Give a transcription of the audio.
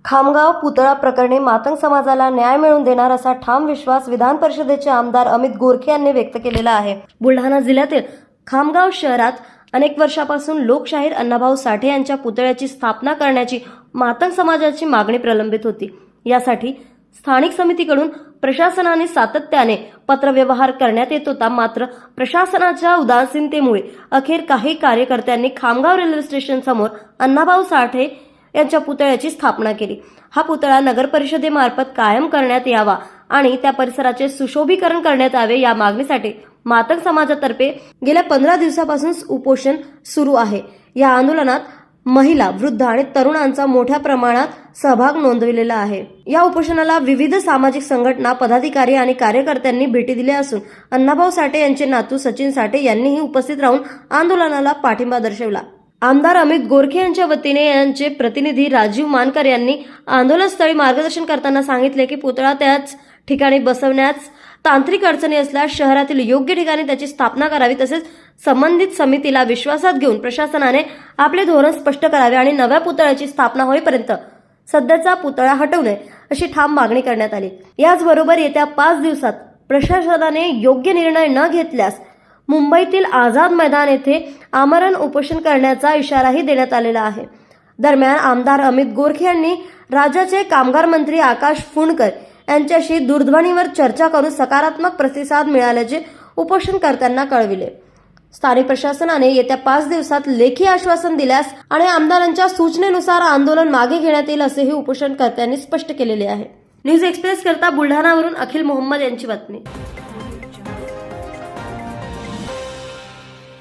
खामगाव पुतळा प्रकरणी मातंग समाजाला न्याय मिळवून देणार असा ठाम विश्वास विधान परिषदेचे आमदार अमित गोरखे यांनी व्यक्त केलेला आहे। बुलढाणा जिल्ह्यातील खामगाव शहरात अनेक वर्षापासून लोकशाहीर अण्णाभाऊ साठे यांच्या पुतळ्याची स्थापना करण्याची मातंग समाजाची मागणी प्रलंबित होती। यासाठी स्थानिक समितीकडून प्रशासनाने सातत्याने पत्रव्यवहार करण्यात येत होता, मात्र प्रशासनाच्या उदासीनतेमुळे अखेर काही कार्यकर्त्यांनी खामगाव रेल्वे स्टेशन समोर अण्णाभाऊ साठे यांच्या पुतळ्याची स्थापना केली। हा पुतळा नगर परिषदेमार्फत कायम करण्यात यावा आणि त्या परिसराचे सुशोभीकरण करण्यात यावे या मागणीसाठी मातंग समाजातर्फे गेल्या 15 दिवसापासून उपोषण सुरू आहे। या आंदोलनात महिला, वृद्ध आणि तरुणांचा मोठ्या प्रमाणात सहभाग नोंदविलेला आहे। या उपोषणाला विविध सामाजिक संघटना, पदाधिकारी आणि कार्यकर्त्यांनी भेटी दिल्या असून अण्णाभाऊ साठे यांचे नातू सचिन साठे यांनीही उपस्थित राहून आंदोलनाला पाठिंबा दर्शवला। आमदार अमित गोरखे यांच्या वतीने यांचे प्रतिनिधी राजीव मानकर यांनी आंदोलनस्थळी मार्गदर्शन करताना सांगितले की पुतळा त्याच ठिकाणी बसवण्यास तांत्रिक अडचणी असल्यास शहरातील योग्य ठिकाणी त्याची स्थापना करावी, तसेच संबंधित समितीला विश्वासात घेऊन प्रशासनाने आपले धोरण स्पष्ट करावे आणि नव्या पुतळ्याची स्थापना होईपर्यंत सध्याचा पुतळा हटवू नये अशी ठाम मागणी करण्यात आली। याचबरोबर येत्या 5 दिवसात प्रशासनाने योग्य निर्णय न घेतल्यास मुंबईतील आझाद मैदान येथे आमरण उपोषण करण्याचा इशाराही देण्यात आलेला आहे। दरम्यान आमदार अमित गोरखे यांनी राज्याचे कामगार मंत्री आकाश फुंडकर यांच्याशी दूरध्वनीवर चर्चा करून सकारात्मक प्रतिसाद मिळाल्याचे उपोषणकर्त्यांना कळविले। स्थानिक प्रशासनाने येत्या 5 दिवसात लेखी आश्वासन दिल्यास आणि आमदारांच्या सूचनेनुसार आंदोलन मागे घेण्यात येईल असेही उपोषणकर्त्यांनी स्पष्ट केलेले आहे। न्यूज एक्सप्रेस करता बुलढाणावरून अखिल मोहम्मद यांची बातमी।